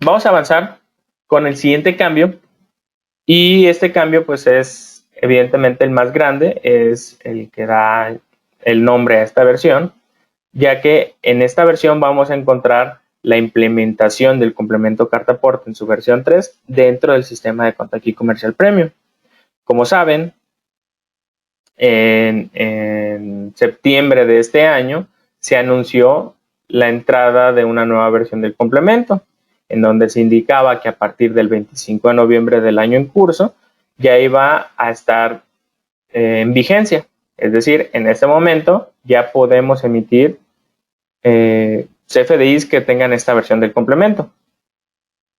Vamos a avanzar con el siguiente cambio, y este cambio pues es evidentemente el más grande, es el que da el nombre a esta versión, ya que en esta versión vamos a encontrar la implementación del complemento carta aporte en su versión 3 dentro del sistema de cuenta aquí comercial premium. Como saben, en septiembre de este año se anunció la entrada de una nueva versión del complemento, en donde se indicaba que a partir del 25 de noviembre del año en curso ya iba a estar en vigencia. Es decir, en este momento ya podemos emitir CFDIs que tengan esta versión del complemento.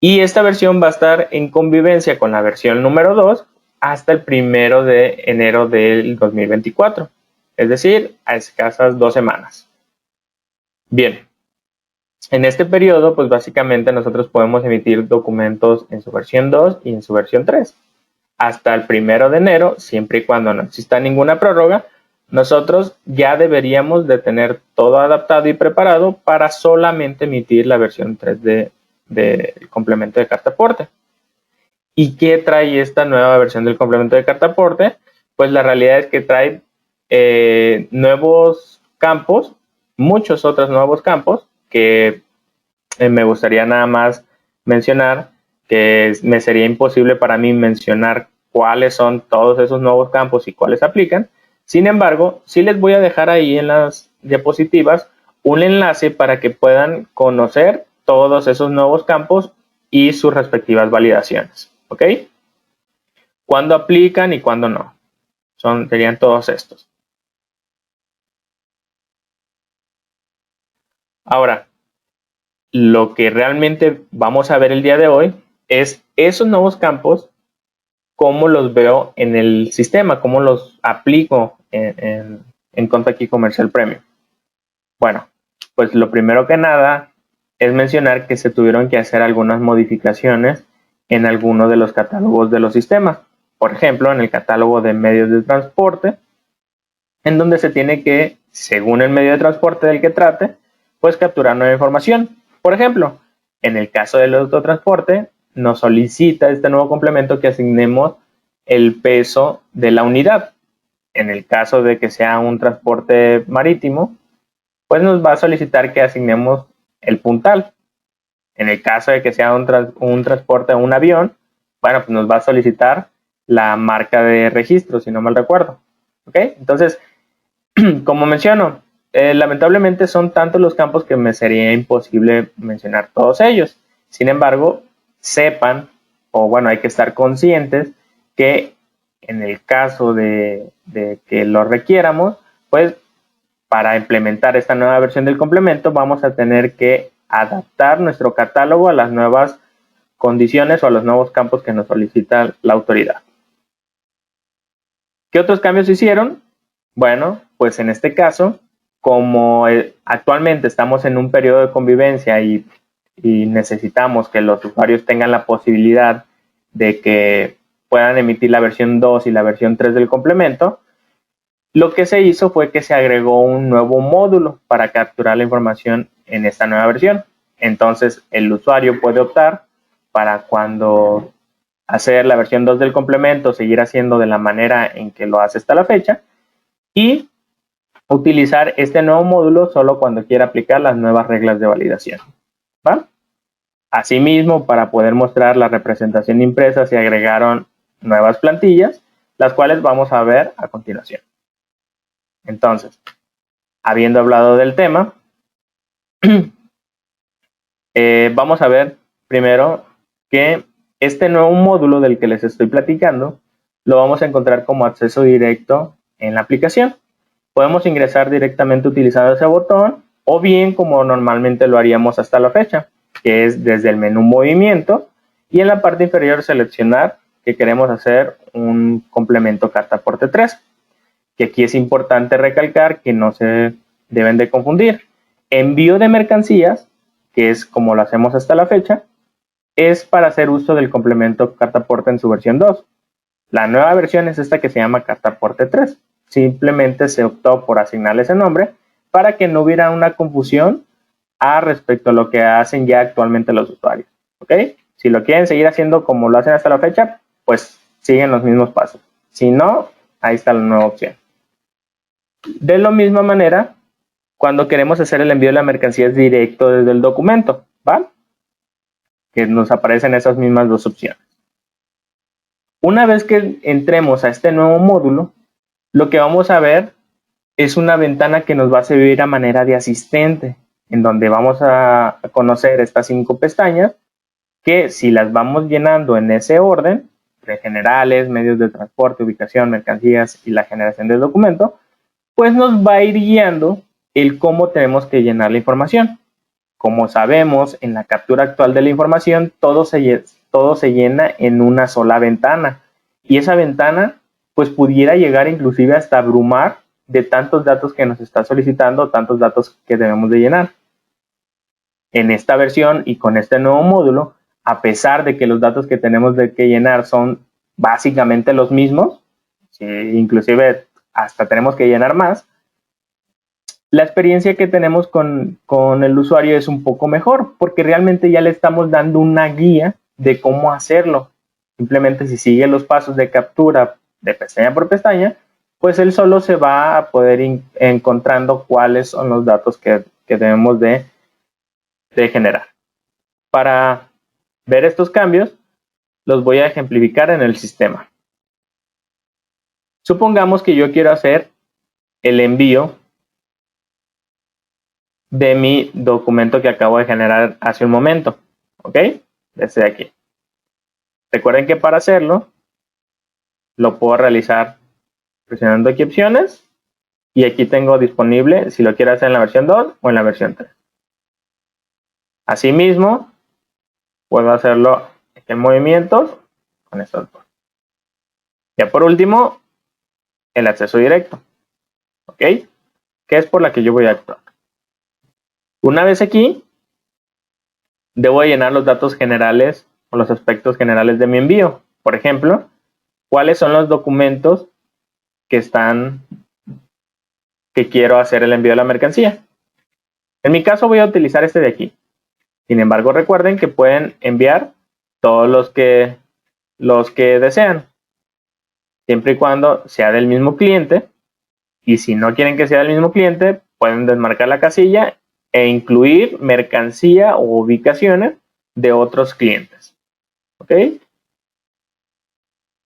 Y esta versión va a estar en convivencia con la versión número 2 hasta el 1 de enero del 2024. Es decir, a escasas 2 semanas. Bien, en este periodo, pues básicamente nosotros podemos emitir documentos en su versión 2 y en su versión 3. Hasta el 1 de enero, siempre y cuando no exista ninguna prórroga, nosotros ya deberíamos de tener todo adaptado y preparado para solamente emitir la versión 3 del complemento de carta aporte. ¿Y qué trae esta nueva versión del complemento de carta aporte? Pues la realidad es que trae nuevos campos, muchos otros nuevos campos que me gustaría nada más mencionar, que me sería imposible para mí mencionar cuáles son todos esos nuevos campos y cuáles aplican. Sin embargo, sí les voy a dejar ahí en las diapositivas un enlace para que puedan conocer todos esos nuevos campos y sus respectivas validaciones. ¿Ok? ¿Cuándo aplican y cuándo no? Serían todos estos. Ahora, lo que realmente vamos a ver el día de hoy es esos nuevos campos, cómo los veo en el sistema, cómo los aplico en Cuenta Aquí Comercial Premium. Bueno, pues lo primero que nada es mencionar que se tuvieron que hacer algunas modificaciones en algunos de los catálogos de los sistemas. Por ejemplo, en el catálogo de medios de transporte, en donde se tiene que, según el medio de transporte del que trate, pues capturar nueva información. Por ejemplo, en el caso del autotransporte, nos solicita este nuevo complemento que asignemos el peso de la unidad. En el caso de que sea un transporte marítimo, pues nos va a solicitar que asignemos el puntal. En el caso de que sea un transporte a un avión, bueno, pues nos va a solicitar la marca de registro, si no mal recuerdo. ¿Ok? Entonces, como menciono, lamentablemente son tantos los campos que me sería imposible mencionar todos ellos. Sin embargo, sepan, o bueno, hay que estar conscientes que en el caso de que lo requiéramos, pues para implementar esta nueva versión del complemento vamos a tener que adaptar nuestro catálogo a las nuevas condiciones o a los nuevos campos que nos solicita la autoridad. ¿Qué otros cambios se hicieron? Bueno, pues en este caso, como actualmente estamos en un periodo de convivencia y necesitamos que los usuarios tengan la posibilidad de que puedan emitir la versión 2 y la versión 3 del complemento, lo que se hizo fue que se agregó un nuevo módulo para capturar la información en esta nueva versión. Entonces, el usuario puede optar para cuando hacer la versión 2 del complemento, seguir haciendo de la manera en que lo hace hasta la fecha y utilizar este nuevo módulo solo cuando quiera aplicar las nuevas reglas de validación. ¿Va? Asimismo, para poder mostrar la representación impresa, se agregaron nuevas plantillas, las cuales vamos a ver a continuación. Entonces, habiendo hablado del tema, vamos a ver primero que este nuevo módulo del que les estoy platicando lo vamos a encontrar como acceso directo en la aplicación. Podemos ingresar directamente utilizando ese botón o bien como normalmente lo haríamos hasta la fecha, que es desde el menú movimiento y en la parte inferior seleccionar que queremos hacer un complemento carta aporte 3. Que aquí es importante recalcar que no se deben de confundir. Envío de mercancías, que es como lo hacemos hasta la fecha, es para hacer uso del complemento carta aporte en su versión 2. La nueva versión es esta que se llama carta aporte 3. Simplemente se optó por asignarle ese nombre para que no hubiera una confusión respecto a lo que hacen ya actualmente los usuarios. ¿ok? Si lo quieren seguir haciendo como lo hacen hasta la fecha, pues siguen los mismos pasos. Si no, ahí está la nueva opción. De la misma manera, cuando queremos hacer el envío de la mercancía es directo desde el documento, ¿va? Que nos aparecen esas mismas dos opciones. Una vez que entremos a este nuevo módulo, lo que vamos a ver es una ventana que nos va a servir a manera de asistente, en donde vamos a conocer estas 5 pestañas, que si las vamos llenando en ese orden, de generales, medios de transporte, ubicación, mercancías y la generación del documento, pues nos va a ir guiando el cómo tenemos que llenar la información. Como sabemos, en la captura actual de la información, todo se llena en una sola ventana. Y esa ventana, pues pudiera llegar inclusive hasta abrumar de tantos datos que nos está solicitando, tantos datos que debemos de llenar. En esta versión y con este nuevo módulo, a pesar de que los datos que tenemos que llenar son básicamente los mismos, inclusive hasta tenemos que llenar más, la experiencia que tenemos con el usuario es un poco mejor, porque realmente ya le estamos dando una guía de cómo hacerlo. Simplemente si sigue los pasos de captura de pestaña por pestaña, pues él solo se va a poder encontrando cuáles son los datos que debemos de generar. Para ver estos cambios, los voy a ejemplificar en el sistema. Supongamos que yo quiero hacer el envío de mi documento que acabo de generar hace un momento, ¿ok? Desde aquí. Recuerden que para hacerlo, lo puedo realizar presionando aquí opciones y aquí tengo disponible si lo quiero hacer en la versión 2 o en la versión 3. Asimismo, puedo hacerlo en movimientos con estos dos. Ya por último, el acceso directo, ¿ok? Que es por la que yo voy a actuar. Una vez aquí, debo llenar los datos generales o los aspectos generales de mi envío. Por ejemplo, cuáles son los documentos que quiero hacer el envío de la mercancía. En mi caso voy a utilizar este de aquí. Sin embargo, recuerden que pueden enviar todos los que desean, siempre y cuando sea del mismo cliente. Y si no quieren que sea del mismo cliente, pueden desmarcar la casilla e incluir mercancía o ubicaciones de otros clientes. ¿Ok?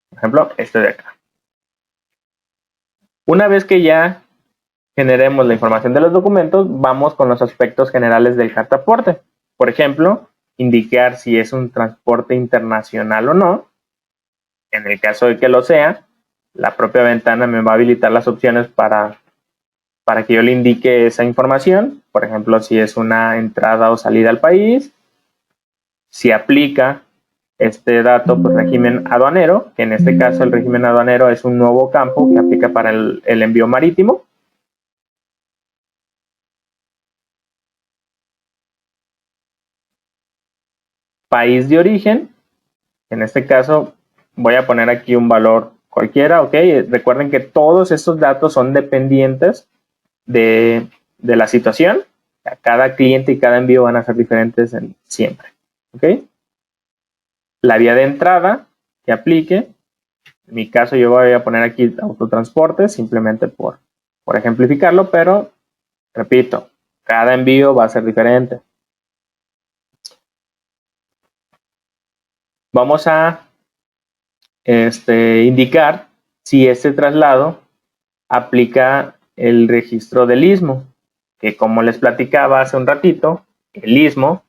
Por ejemplo, este de acá. Una vez que ya generemos la información de los documentos, vamos con los aspectos generales del cartaporte. Por ejemplo, indicar si es un transporte internacional o no. En el caso de que lo sea, la propia ventana me va a habilitar las opciones para que yo le indique esa información. Por ejemplo, si es una entrada o salida al país, si aplica este dato, pues régimen aduanero, que en este caso el régimen aduanero es un nuevo campo que aplica para el envío marítimo. País de origen, en este caso voy a poner aquí un valor cualquiera, ok. Recuerden que todos estos datos son dependientes de la situación. Cada cliente y cada envío van a ser diferentes siempre, ok. La vía de entrada que aplique, en mi caso yo voy a poner aquí autotransporte, simplemente por ejemplificarlo, pero repito, cada envío va a ser diferente. Vamos a indicar si este traslado aplica el registro del istmo, que como les platicaba hace un ratito, el istmo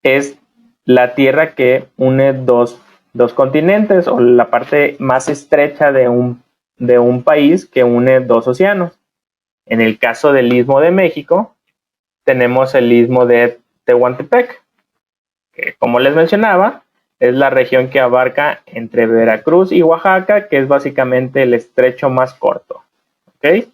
es la tierra que une dos continentes, o la parte más estrecha de un país que une dos océanos. En el caso del Istmo de México, tenemos el Istmo de Tehuantepec, que como les mencionaba, es la región que abarca entre Veracruz y Oaxaca, que es básicamente el estrecho más corto. ¿Ok?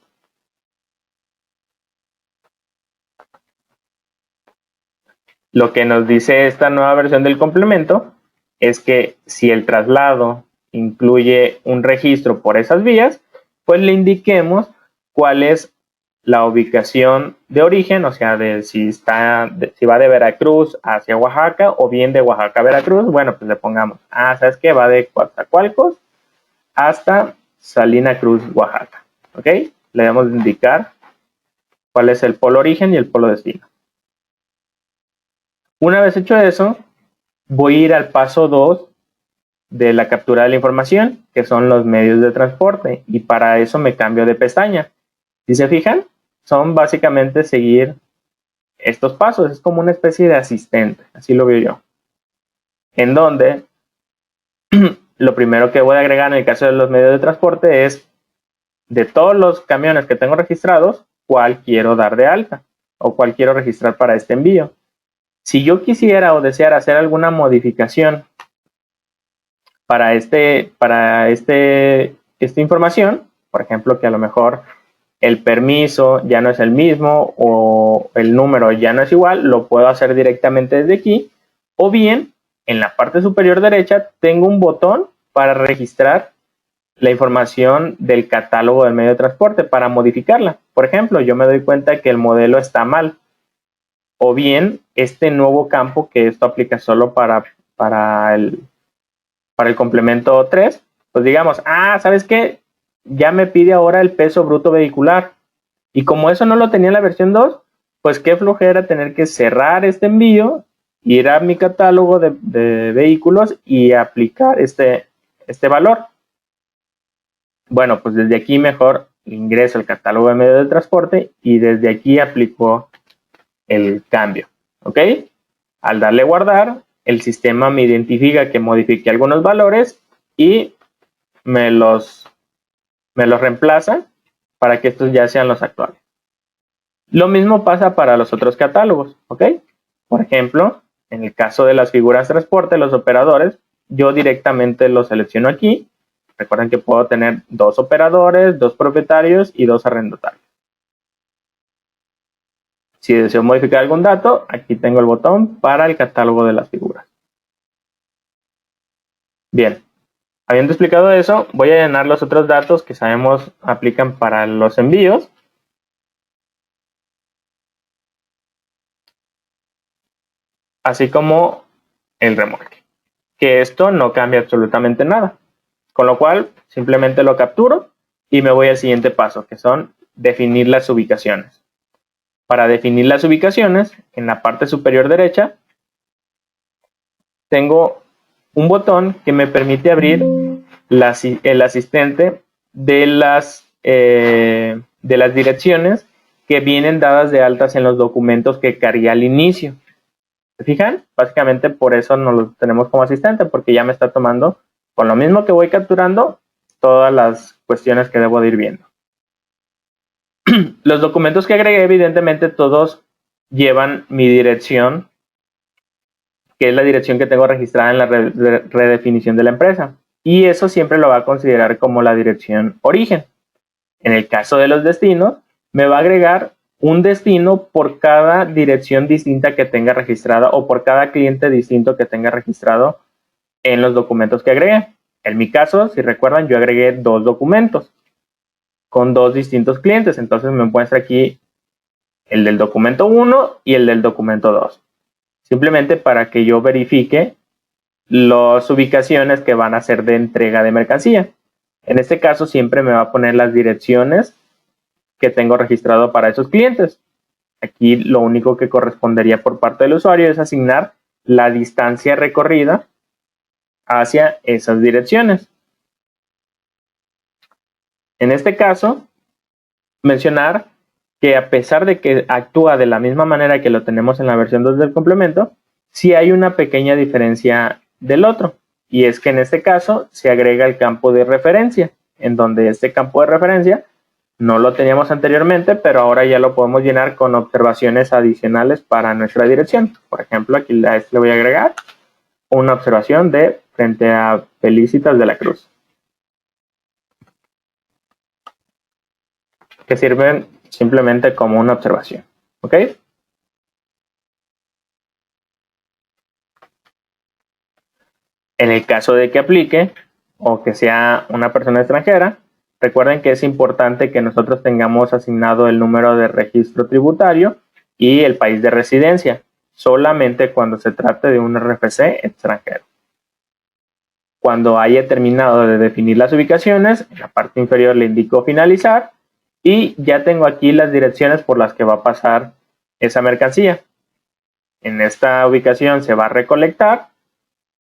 Lo que nos dice esta nueva versión del complemento es que si el traslado incluye un registro por esas vías, pues le indiquemos cuál es la ubicación de origen, o sea, de si va de Veracruz hacia Oaxaca o bien de Oaxaca a Veracruz. Bueno, pues le pongamos, ¿sabes qué? Va de Coatzacoalcos hasta Salina Cruz, Oaxaca. ¿Ok? Le debemos indicar cuál es el polo origen y el polo destino. Una vez hecho eso, voy a ir al paso 2 de la captura de la información, que son los medios de transporte, y para eso me cambio de pestaña. Si se fijan, son básicamente seguir estos pasos, es como una especie de asistente, así lo veo yo. En donde lo primero que voy a agregar en el caso de los medios de transporte es, de todos los camiones que tengo registrados, cuál quiero dar de alta o cuál quiero registrar para este envío. Si yo quisiera o deseara hacer alguna modificación para esta información, por ejemplo, que a lo mejor el permiso ya no es el mismo o el número ya no es igual, lo puedo hacer directamente desde aquí, o bien en la parte superior derecha tengo un botón para registrar la información del catálogo del medio de transporte para modificarla. Por ejemplo, yo me doy cuenta que el modelo está mal, o bien este nuevo campo que esto aplica solo para el complemento 3, pues digamos, ¿sabes qué? Ya me pide ahora el peso bruto vehicular. Y como eso no lo tenía en la versión 2, pues qué flojera tener que cerrar este envío, ir a mi catálogo de vehículos y aplicar este valor. Bueno, pues desde aquí mejor ingreso el catálogo de medios de transporte y desde aquí aplico el cambio. ¿Ok? Al darle guardar, el sistema me identifica que modifique algunos valores y me los reemplaza para que estos ya sean los actuales. Lo mismo pasa para los otros catálogos, ¿ok? Por ejemplo, en el caso de las figuras de transporte, los operadores, yo directamente los selecciono aquí. Recuerden que puedo tener 2 operadores, 2 propietarios y 2 arrendatarios. Si deseo modificar algún dato, aquí tengo el botón para el catálogo de las figuras. Bien, habiendo explicado eso, voy a llenar los otros datos que sabemos aplican para los envíos. Así como el remolque. Que esto no cambia absolutamente nada. Con lo cual, simplemente lo capturo y me voy al siguiente paso, que son definir las ubicaciones. Para definir las ubicaciones, en la parte superior derecha, tengo un botón que me permite abrir el asistente de las direcciones que vienen dadas de altas en los documentos que cargué al inicio. ¿Se fijan? Básicamente por eso nos lo tenemos como asistente, porque ya me está tomando, con lo mismo que voy capturando, todas las cuestiones que debo de ir viendo. Los documentos que agregué, evidentemente, todos llevan mi dirección, que es la dirección que tengo registrada en la redefinición de la empresa. Y eso siempre lo va a considerar como la dirección origen. En el caso de los destinos, me va a agregar un destino por cada dirección distinta que tenga registrada o por cada cliente distinto que tenga registrado en los documentos que agregué. En mi caso, si recuerdan, yo agregué 2 documentos con 2 distintos clientes. Entonces me muestra aquí el del documento 1 y el del documento 2. Simplemente para que yo verifique las ubicaciones que van a ser de entrega de mercancía. En este caso siempre me va a poner las direcciones que tengo registrado para esos clientes. Aquí lo único que correspondería por parte del usuario es asignar la distancia recorrida hacia esas direcciones. En este caso, mencionar que a pesar de que actúa de la misma manera que lo tenemos en la versión 2 del complemento, sí hay una pequeña diferencia del otro. Y es que en este caso se agrega el campo de referencia, en donde este campo de referencia no lo teníamos anteriormente, pero ahora ya lo podemos llenar con observaciones adicionales para nuestra dirección. Por ejemplo, aquí a este le voy a agregar una observación de frente a Felicitas de la Cruz, que sirven simplemente como una observación. ¿Ok? En el caso de que aplique o que sea una persona extranjera, Recuerden que es importante que nosotros tengamos asignado el número de registro tributario y el país de residencia, solamente cuando se trate de un RFC extranjero. Cuando haya terminado de definir las ubicaciones, en la parte inferior le indico finalizar y ya tengo aquí las direcciones por las que va a pasar esa mercancía. En esta ubicación se va a recolectar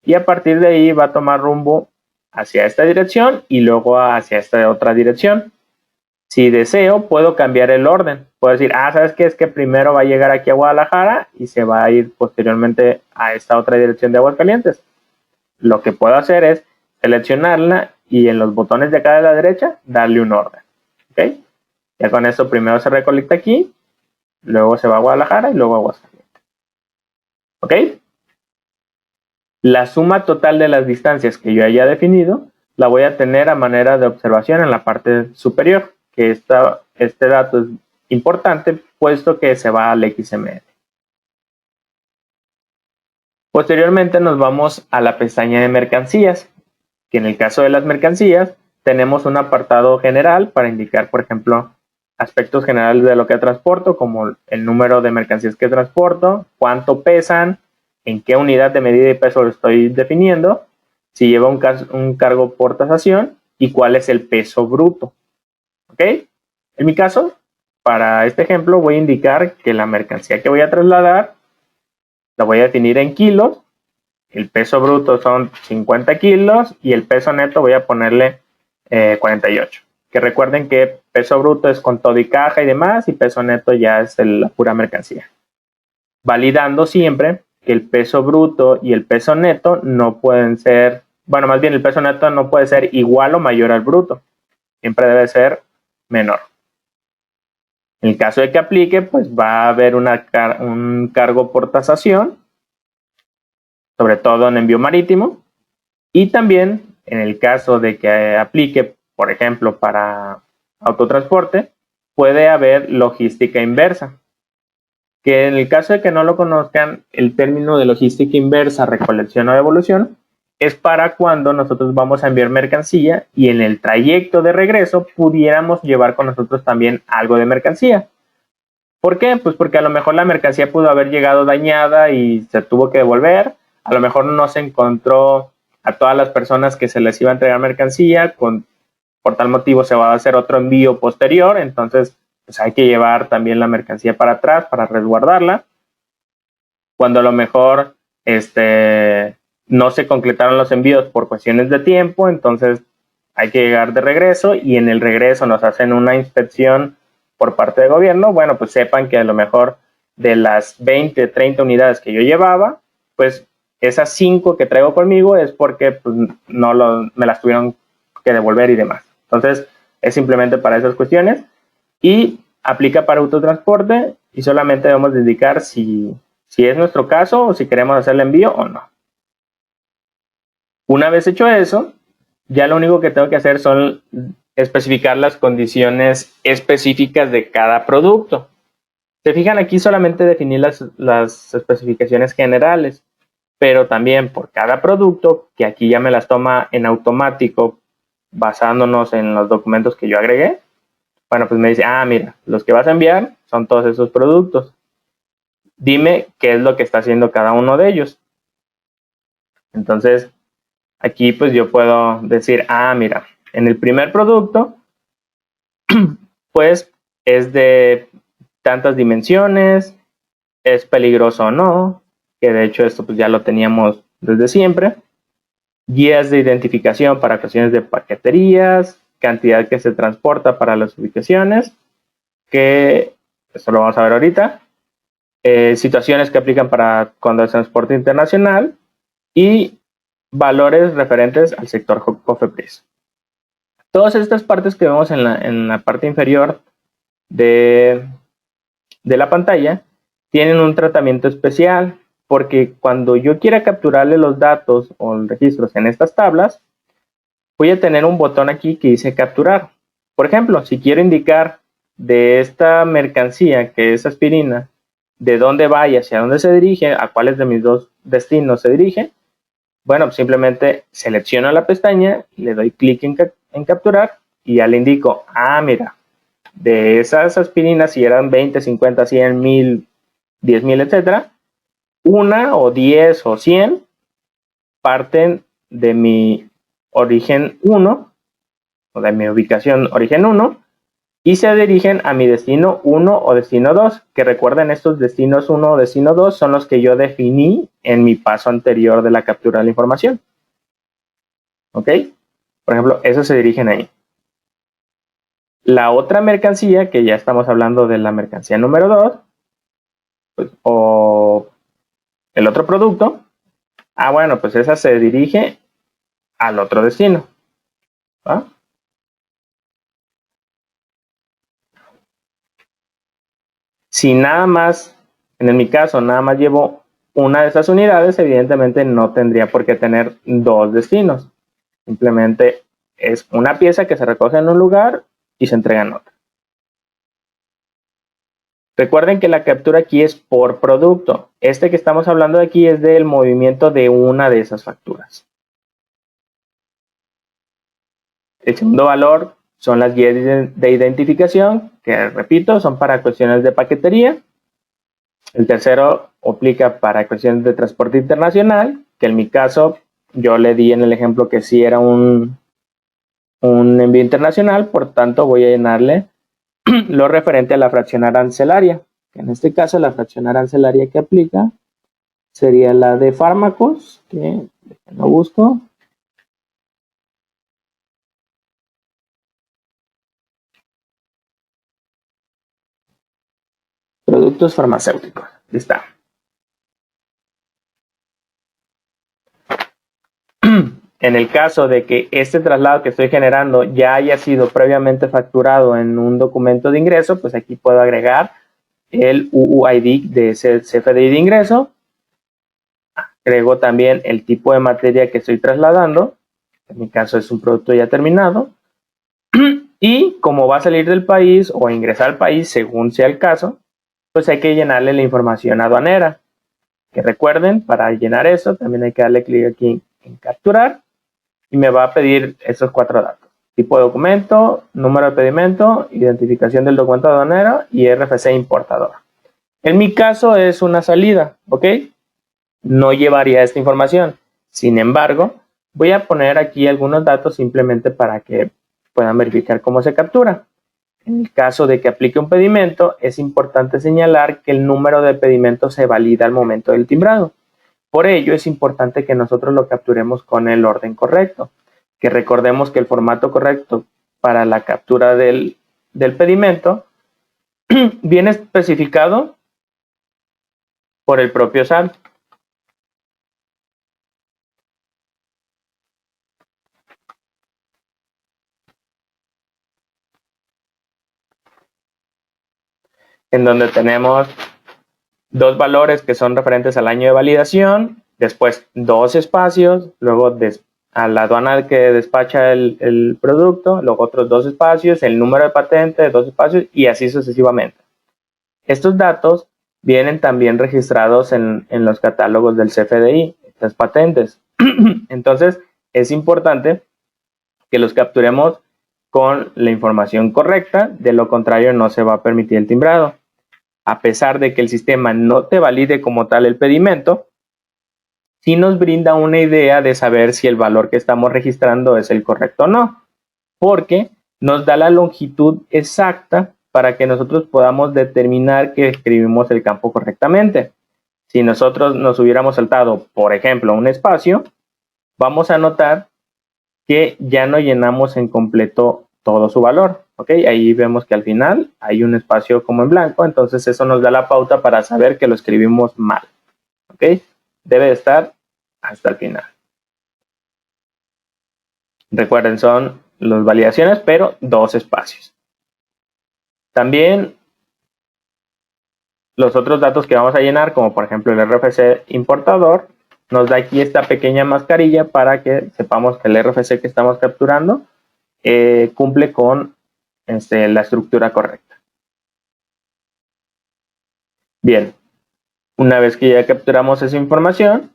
y a partir de ahí va a tomar rumbo hacia esta dirección y luego hacia esta otra dirección. Si deseo, puedo cambiar el orden. Puedo decir, ¿sabes qué? Es que primero va a llegar aquí a Guadalajara y se va a ir posteriormente a esta otra dirección de Aguascalientes. Lo que puedo hacer es seleccionarla y en los botones de acá de la derecha darle un orden. ¿Ok? Ya con esto primero se recolecta aquí, luego se va a Guadalajara y luego a Aguascalientes. ¿Ok? La suma total de las distancias que yo haya definido la voy a tener a manera de observación en la parte superior, que este dato es importante puesto que se va al XML. Posteriormente nos vamos a la pestaña de mercancías, que en el caso de las mercancías tenemos un apartado general para indicar, por ejemplo, aspectos generales de lo que transporto, como el número de mercancías que transporto, cuánto pesan, en qué unidad de medida y peso lo estoy definiendo, si lleva un cargo por tasación y cuál es el peso bruto. ¿Ok? En mi caso, para este ejemplo voy a indicar que la mercancía que voy a trasladar la voy a definir en kilos, el peso bruto son 50 kilos y el peso neto voy a ponerle 48. Que recuerden que peso bruto es con todo y caja y demás y peso neto ya es la pura mercancía. Validando siempre que el peso bruto y el peso neto no pueden ser, bueno, más bien el peso neto no puede ser igual o mayor al bruto. Siempre debe ser menor. En el caso de que aplique, pues va a haber un cargo por tasación, sobre todo en envío marítimo, y también en el caso de que aplique, por ejemplo, para autotransporte, puede haber logística inversa, que en el caso de que no lo conozcan, el término de logística inversa, recolección o devolución, es para cuando nosotros vamos a enviar mercancía y en el trayecto de regreso pudiéramos llevar con nosotros también algo de mercancía. ¿Por qué? Pues porque a lo mejor la mercancía pudo haber llegado dañada y se tuvo que devolver, a lo mejor no se encontró a todas las personas que se les iba a entregar mercancía, por tal motivo se va a hacer otro envío posterior, entonces pues hay que llevar también la mercancía para atrás para resguardarla. Cuando a lo mejor no se concretaron los envíos por cuestiones de tiempo, entonces hay que llegar de regreso y en el regreso nos hacen una inspección por parte del gobierno. Bueno, pues sepan que a lo mejor de las 20, 30 unidades que yo llevaba, pues esas 5 que traigo conmigo es porque pues, me las tuvieron que devolver y demás. Entonces, es simplemente para esas cuestiones y aplica para autotransporte y solamente debemos de indicar si es nuestro caso o si queremos hacer el envío o no. Una vez hecho eso, ya lo único que tengo que hacer son especificar las condiciones específicas de cada producto. Se fijan aquí solamente definir las especificaciones generales, pero también por cada producto, que aquí ya me las toma en automático basándonos en los documentos que yo agregué. Bueno, pues me dice, mira, los que vas a enviar son todos esos productos. Dime qué es lo que está haciendo cada uno de ellos. Entonces, aquí pues yo puedo decir, mira, en el primer producto, pues es de tantas dimensiones, es peligroso o no, que de hecho esto pues ya lo teníamos desde siempre. Guías de identificación para ocasiones de paqueterías, cantidad que se transporta para las ubicaciones, que esto lo vamos a ver ahorita. Situaciones que aplican para cuando es transporte internacional y valores referentes al sector COFEPRIS. Todas estas partes que vemos en la parte inferior de la pantalla tienen un tratamiento especial porque cuando yo quiera capturarle los datos o los registros en estas tablas, voy a tener un botón aquí que dice capturar. Por ejemplo, si quiero indicar de esta mercancía que es aspirina, de dónde va y hacia dónde se dirige, a cuáles de mis dos destinos se dirige, bueno, simplemente selecciono la pestaña, le doy clic en capturar y ya le indico, mira, de esas aspirinas, si eran 20, 50, 100, 1000, 10,000, etcétera, una o 10 o 100 parten de mi origen 1 o de mi ubicación origen 1 y se dirigen a mi destino 1 o destino 2, que recuerden, estos destinos 1 o destino 2 son los que yo definí en mi paso anterior de la captura de la información. ¿Ok? Por ejemplo, esos se dirigen ahí. La otra mercancía, que ya estamos hablando de la mercancía número 2, pues, o el otro producto, bueno, pues esa se dirige al otro destino. ¿Va? Si nada más, en mi caso, nada más llevo una de esas unidades, evidentemente no tendría por qué tener dos destinos. Simplemente es una pieza que se recoge en un lugar y se entrega en otro. Recuerden que la captura aquí es por producto. Este que estamos hablando de aquí es del movimiento de una de esas facturas. El segundo valor son las guías de identificación, que repito, son para cuestiones de paquetería. El tercero aplica para cuestiones de transporte internacional, que en mi caso yo le di en el ejemplo que sí era un envío internacional, por tanto voy a llenarle lo referente a la fracción arancelaria. En este caso la fracción arancelaria que aplica sería la de fármacos, que lo busco. Productos farmacéuticos. Ahí está. En el caso de que este traslado que estoy generando ya haya sido previamente facturado en un documento de ingreso, pues aquí puedo agregar el UUID de ese CFDI de ingreso. Agrego también el tipo de materia que estoy trasladando. En mi caso es un producto ya terminado. Y como va a salir del país o ingresar al país, según sea el caso, pues hay que llenarle la información aduanera. Que recuerden, para llenar eso, también hay que darle clic aquí en capturar y me va a pedir esos 4 datos. Tipo de documento, número de pedimento, identificación del documento aduanero y RFC importador. En mi caso es una salida, ¿ok? No llevaría esta información. Sin embargo, voy a poner aquí algunos datos simplemente para que puedan verificar cómo se captura. En el caso de que aplique un pedimento, es importante señalar que el número de pedimento se valida al momento del timbrado. Por ello, es importante que nosotros lo capturemos con el orden correcto. Que recordemos que el formato correcto para la captura del pedimento viene especificado por el propio SAT. En donde tenemos dos valores que son referentes al año de validación, después dos espacios, luego a la aduana que despacha el producto, luego otros dos espacios, el número de patente, dos espacios y así sucesivamente. Estos datos vienen también registrados en los catálogos del CFDI, estas patentes. Entonces, es importante que los capturemos con la información correcta, de lo contrario no se va a permitir el timbrado. A pesar de que el sistema no te valide como tal el pedimento, sí nos brinda una idea de saber si el valor que estamos registrando es el correcto o no, porque nos da la longitud exacta para que nosotros podamos determinar que escribimos el campo correctamente. Si nosotros nos hubiéramos saltado, por ejemplo, un espacio, vamos a notar que ya no llenamos en completo todo su valor. ¿Ok? Ahí vemos que al final hay un espacio como en blanco, entonces eso nos da la pauta para saber que lo escribimos mal. ¿Ok? Debe estar hasta el final. Recuerden, son las validaciones, pero dos espacios. También los otros datos que vamos a llenar, como por ejemplo el RFC importador, nos da aquí esta pequeña mascarilla para que sepamos que el RFC que estamos capturando cumple con la estructura correcta. Bien, una vez que ya capturamos esa información,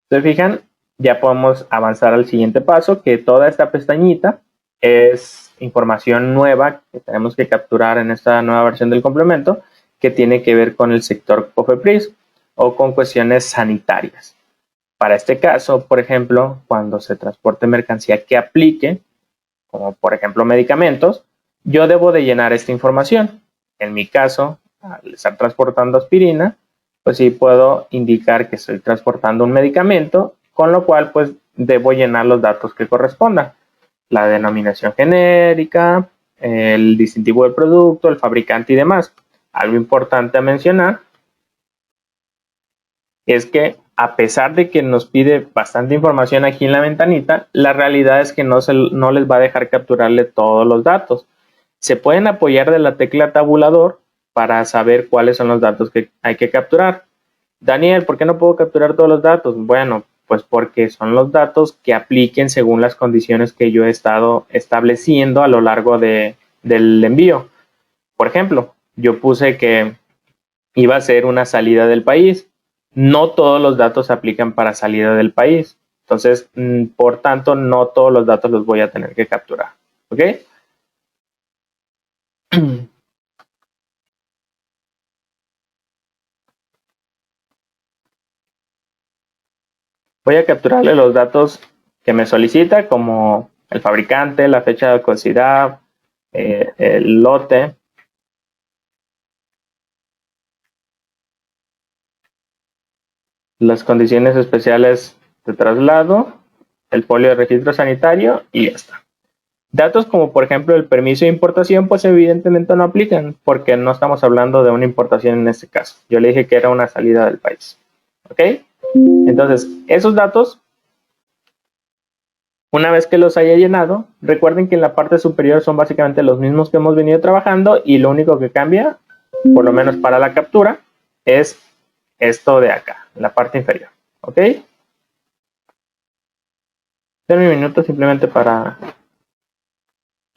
se fijan, ya podemos avanzar al siguiente paso, que toda esta pestañita es información nueva que tenemos que capturar en esta nueva versión del complemento que tiene que ver con el sector COFEPRIS o con cuestiones sanitarias. Para este caso, por ejemplo, cuando se transporte mercancía que aplique, como por ejemplo medicamentos, yo debo de llenar esta información. En mi caso, al estar transportando aspirina, pues sí puedo indicar que estoy transportando un medicamento, con lo cual pues debo llenar los datos que correspondan. La denominación genérica, el distintivo del producto, el fabricante y demás. Algo importante a mencionar es que a pesar de que nos pide bastante información aquí en la ventanita, la realidad es que no les va a dejar capturarle todos los datos. Se pueden apoyar de la tecla tabulador para saber cuáles son los datos que hay que capturar. Daniel, ¿por qué no puedo capturar todos los datos? Bueno, pues porque son los datos que apliquen según las condiciones que yo he estado estableciendo a lo largo del envío. Por ejemplo, yo puse que iba a ser una salida del país. No todos los datos se aplican para salida del país. Entonces, por tanto, no todos los datos los voy a tener que capturar. ¿Ok? Voy a capturarle los datos que me solicita, como el fabricante, la fecha de caducidad, el lote, las condiciones especiales de traslado, el folio de registro sanitario y ya está. Datos como por ejemplo el permiso de importación, pues evidentemente no aplican porque no estamos hablando de una importación en este caso. Yo le dije que era una salida del país. ¿Ok? Entonces, esos datos, una vez que los haya llenado, recuerden que en la parte superior son básicamente los mismos que hemos venido trabajando y lo único que cambia, por lo menos para la captura, es esto de acá, en la parte inferior. ¿Ok? Denme un minuto simplemente para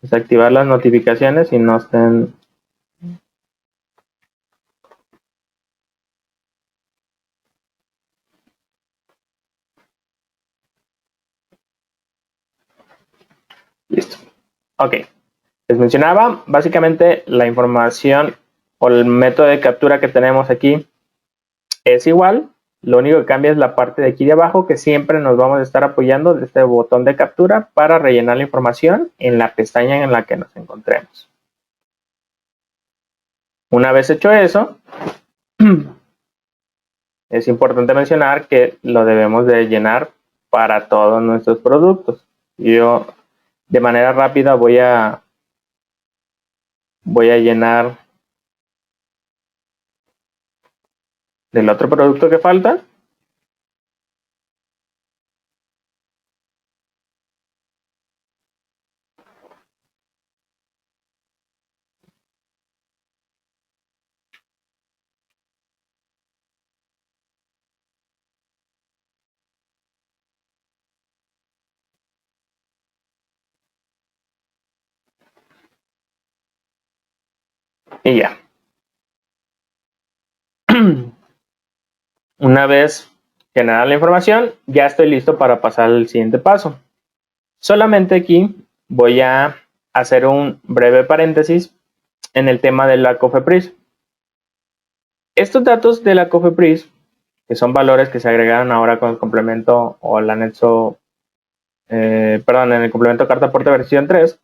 desactivar las notificaciones y no estén. Listo. Ok. Les mencionaba, básicamente la información o el método de captura que tenemos aquí es igual. Lo único que cambia es la parte de aquí de abajo, que siempre nos vamos a estar apoyando de este botón de captura para rellenar la información en la pestaña en la que nos encontremos. Una vez hecho eso, es importante mencionar que lo debemos de llenar para todos nuestros productos. Yo de manera rápida voy a llenar del otro producto que falta. Y ya. Una vez generada la información, ya estoy listo para pasar al siguiente paso. Solamente aquí voy a hacer un breve paréntesis en el tema de la COFEPRIS. Estos datos de la COFEPRIS, que son valores que se agregaron ahora con el complemento o el anexo, en el complemento carta aporte versión 3,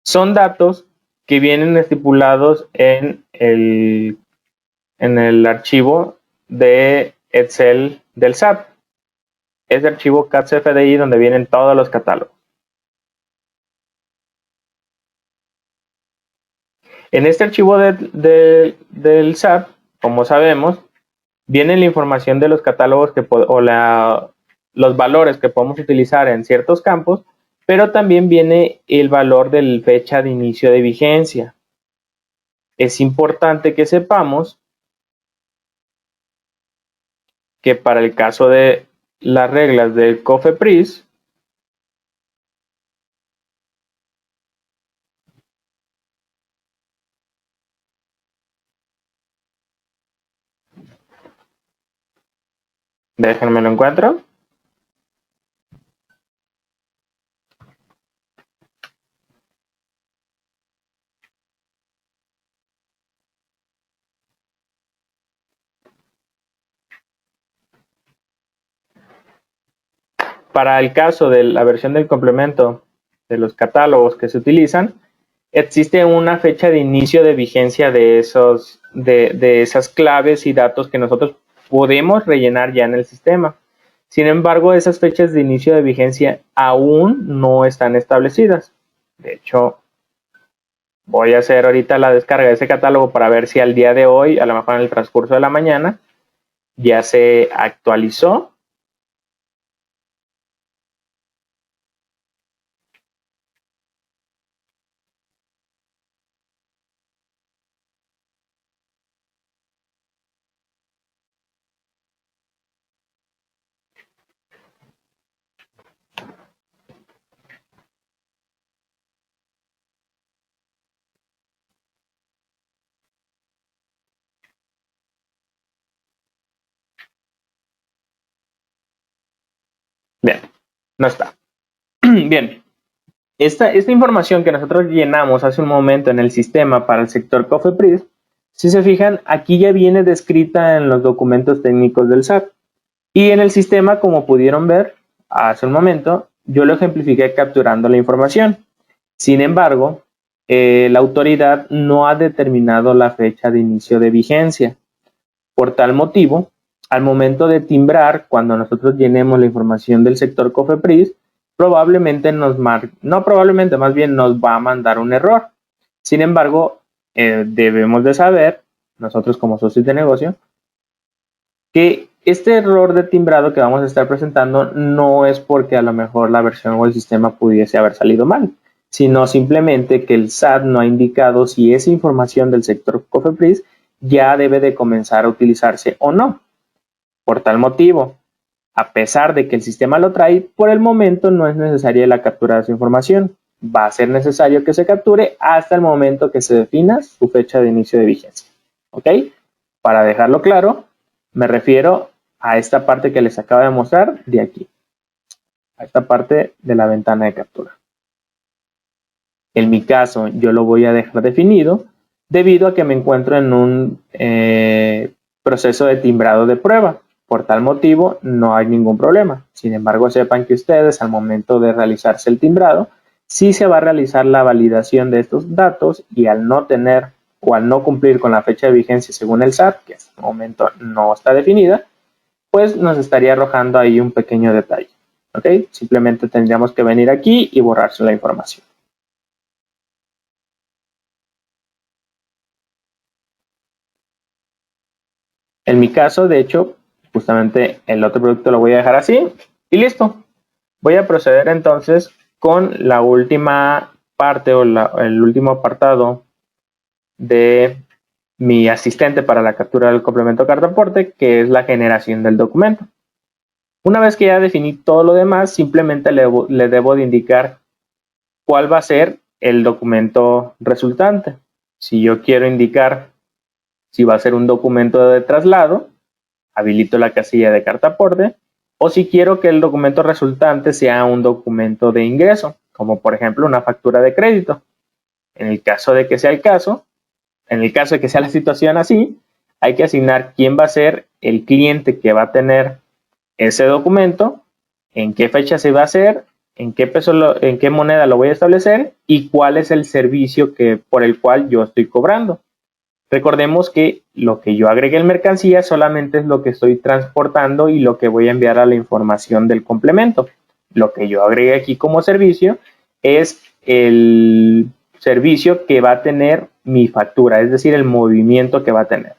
son datos que vienen estipulados en el archivo de Excel del SAT. Es el archivo CAT-CFDI donde vienen todos los catálogos. En este archivo del SAT, como sabemos, viene la información de los catálogos los valores que podemos utilizar en ciertos campos, pero también viene el valor de la fecha de inicio de vigencia. Es importante que sepamos que para el caso de las reglas del COFEPRIS, déjenme lo encuentro. para el caso de la versión del complemento de los catálogos que se utilizan, existe una fecha de inicio de vigencia de esas claves y datos que nosotros podemos rellenar ya en el sistema. Sin embargo, esas fechas de inicio de vigencia aún no están establecidas. De hecho, voy a hacer ahorita la descarga de ese catálogo para ver si al día de hoy, a lo mejor en el transcurso de la mañana, ya se actualizó. Bien, no está. Bien, esta información que nosotros llenamos hace un momento en el sistema para el sector COFEPRIS, si se fijan, aquí ya viene descrita en los documentos técnicos del SAT. Y en el sistema, como pudieron ver hace un momento, yo lo ejemplifiqué capturando la información. Sin embargo, la autoridad no ha determinado la fecha de inicio de vigencia. Por tal motivo, al momento de timbrar, cuando nosotros llenemos la información del sector COFEPRIS, probablemente más bien nos va a mandar un error. Sin embargo, debemos de saber, nosotros como socios de negocio, que este error de timbrado que vamos a estar presentando no es porque a lo mejor la versión o el sistema pudiese haber salido mal, sino simplemente que el SAT no ha indicado si esa información del sector COFEPRIS ya debe de comenzar a utilizarse o no. Por tal motivo, a pesar de que el sistema lo trae, por el momento no es necesaria la captura de esa información. Va a ser necesario que se capture hasta el momento que se defina su fecha de inicio de vigencia. ¿Ok? Para dejarlo claro, me refiero a esta parte que les acabo de mostrar de aquí, a esta parte de la ventana de captura. En mi caso, yo lo voy a dejar definido debido a que me encuentro en un proceso de timbrado de prueba. Por tal motivo, no hay ningún problema. Sin embargo, sepan que ustedes, al momento de realizarse el timbrado, sí se va a realizar la validación de estos datos y al no tener o al no cumplir con la fecha de vigencia según el SAT, que hasta el momento no está definida, pues nos estaría arrojando ahí un pequeño detalle. ¿Ok? Simplemente tendríamos que venir aquí y borrarse la información. En mi caso, de hecho, justamente el otro producto lo voy a dejar así y listo. Voy a proceder entonces con la última parte o el último apartado de mi asistente para la captura del complemento cartaporte, que es la generación del documento. Una vez que ya definí todo lo demás, simplemente le debo de indicar cuál va a ser el documento resultante. Si yo quiero indicar si va a ser un documento de traslado, habilito la casilla de cartaporte, o si quiero que el documento resultante sea un documento de ingreso, como por ejemplo una factura de crédito. En el caso de que sea el caso, en el caso de que sea la situación así, hay que asignar quién va a ser el cliente que va a tener ese documento, en qué fecha se va a hacer, en qué moneda lo voy a establecer y cuál es el servicio por el cual yo estoy cobrando. Recordemos que lo que yo agregué en mercancía solamente es lo que estoy transportando y lo que voy a enviar a la información del complemento. Lo que yo agregué aquí como servicio es el servicio que va a tener mi factura, es decir, el movimiento que va a tener.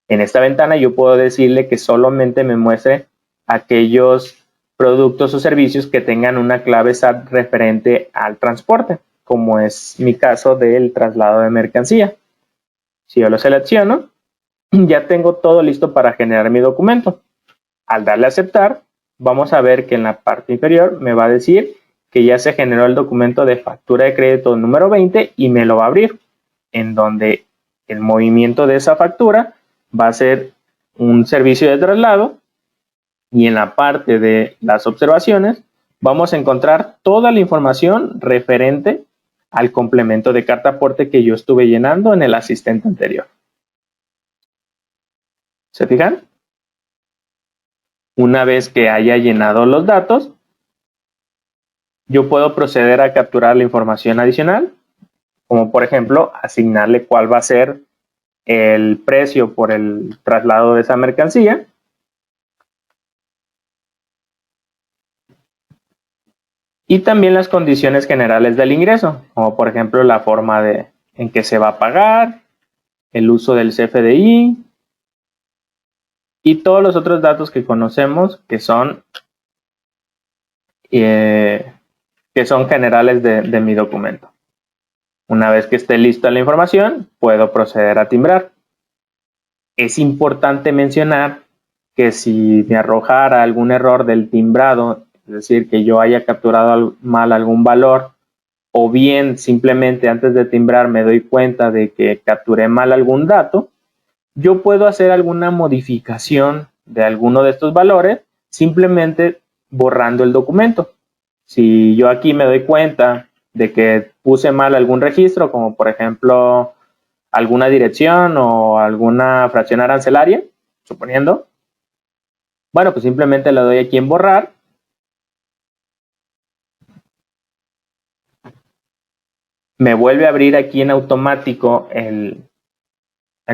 En esta ventana yo puedo decirle que solamente me muestre aquellos productos o servicios que tengan una clave SAT referente al transporte, como es mi caso del traslado de mercancía. Si yo lo selecciono, ya tengo todo listo para generar mi documento. Al darle a aceptar, vamos a ver que en la parte inferior me va a decir que ya se generó el documento de factura de crédito número 20 y me lo va a abrir, en donde el movimiento de esa factura va a ser un servicio de traslado y en la parte de las observaciones vamos a encontrar toda la información referente al complemento de carta aporte que yo estuve llenando en el asistente anterior. ¿Se fijan? Una vez que haya llenado los datos, yo puedo proceder a capturar la información adicional, como por ejemplo asignarle cuál va a ser el precio por el traslado de esa mercancía. Y también las condiciones generales del ingreso, como por ejemplo la forma en que se va a pagar, el uso del CFDI y todos los otros datos que conocemos que son generales de mi documento. Una vez que esté lista la información, puedo proceder a timbrar. Es importante mencionar que si me arrojara algún error del timbrado, es decir, que yo haya capturado mal algún valor, o bien simplemente antes de timbrar me doy cuenta de que capturé mal algún dato, yo puedo hacer alguna modificación de alguno de estos valores simplemente borrando el documento. Si yo aquí me doy cuenta de que puse mal algún registro, como por ejemplo alguna dirección o alguna fracción arancelaria, suponiendo, bueno, pues simplemente le doy aquí en borrar. Me vuelve a abrir aquí en automático el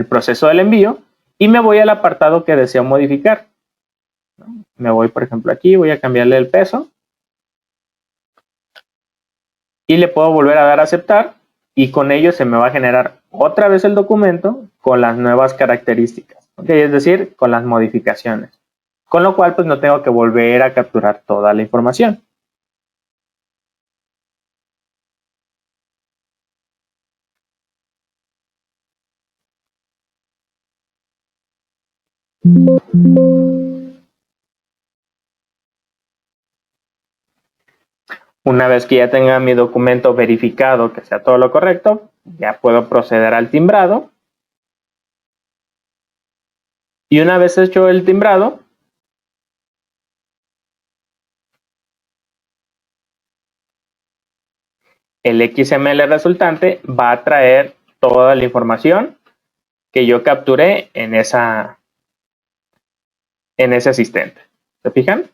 proceso del envío y me voy al apartado que deseo modificar. Me voy, por ejemplo, aquí, voy a cambiarle el peso y le puedo volver a dar a aceptar y con ello se me va a generar otra vez el documento con las nuevas características, ¿okay? Es decir, con las modificaciones. Con lo cual, pues no tengo que volver a capturar toda la información. Una vez que ya tenga mi documento verificado que sea todo lo correcto, ya puedo proceder al timbrado. Y una vez hecho el timbrado, el XML resultante va a traer toda la información que yo capturé en ese asistente. ¿Se fijan?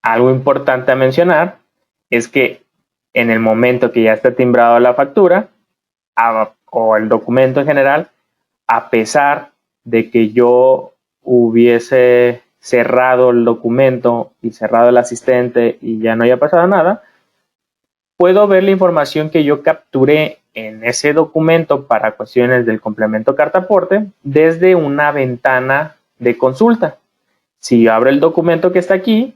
Algo importante a mencionar es que en el momento que ya está timbrado la factura o el documento en general, a pesar de que yo hubiese cerrado el documento y cerrado el asistente y ya no haya pasado nada, puedo ver la información que yo capturé en ese documento para cuestiones del complemento carta aporte desde una ventana de consulta. Si yo abro el documento que está aquí,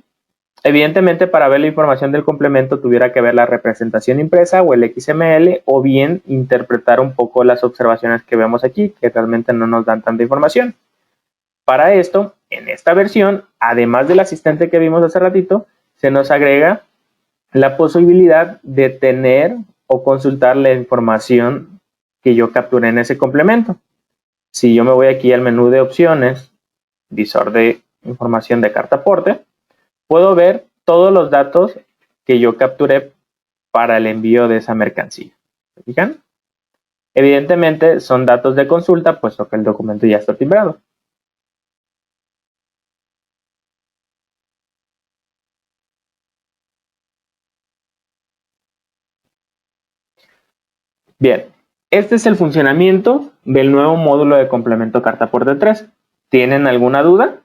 evidentemente para ver la información del complemento tuviera que ver la representación impresa o el XML o bien interpretar un poco las observaciones que vemos aquí, que realmente no nos dan tanta información. Para esto, en esta versión, además del asistente que vimos hace ratito, se nos agrega la posibilidad de tener o consultar la información que yo capturé en ese complemento. Si yo me voy aquí al menú de opciones, visor de información de carta aporte, puedo ver todos los datos que yo capturé para el envío de esa mercancía. ¿Se fijan? Evidentemente son datos de consulta, puesto que el documento ya está timbrado. Bien, este es el funcionamiento del nuevo módulo de complemento carta aporte 3. ¿Tienen alguna duda?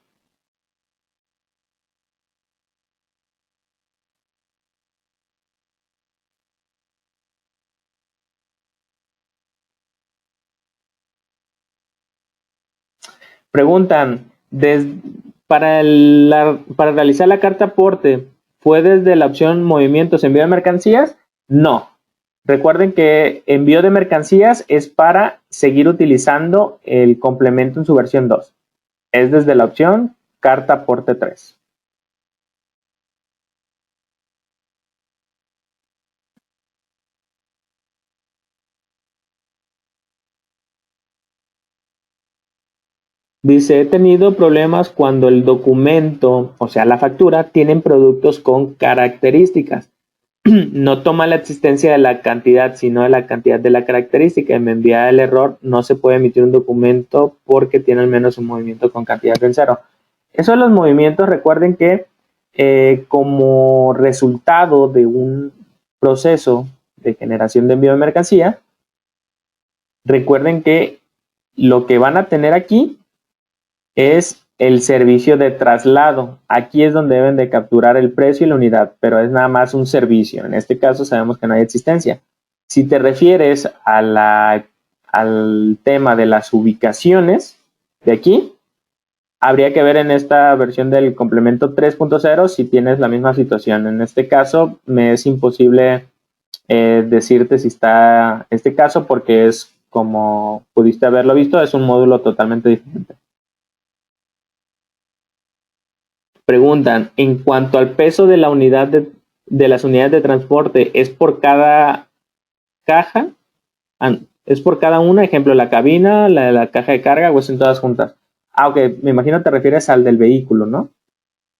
Preguntan, para realizar la carta aporte, ¿fue desde la opción movimientos envío de mercancías? No. Recuerden que envío de mercancías es para seguir utilizando el complemento en su versión 2. Es desde la opción carta aporte 3. Dice, he tenido problemas cuando el documento, o sea, la factura, tienen productos con características. no toma la existencia de la cantidad, sino de la cantidad de la característica. Y me envía el error, no se puede emitir un documento porque tiene al menos un movimiento con cantidad en cero. Eso de los movimientos, recuerden que como resultado de un proceso de generación de envío de mercancía, recuerden que lo que van a tener aquí es el servicio de traslado. Aquí es donde deben de capturar el precio y la unidad, pero es nada más un servicio. En este caso sabemos que no hay existencia. Si te refieres a al tema de las ubicaciones de aquí, habría que ver en esta versión del complemento 3.0 si tienes la misma situación. En este caso me es imposible decirte si está este caso porque es como pudiste haberlo visto, es un módulo totalmente diferente. Preguntan, en cuanto al peso de la unidad de las unidades de transporte, ¿es por cada caja? ¿Es por cada una? Ejemplo, la cabina, la caja de carga, o es en todas juntas. Ah, ok, me imagino te refieres al del vehículo, ¿no?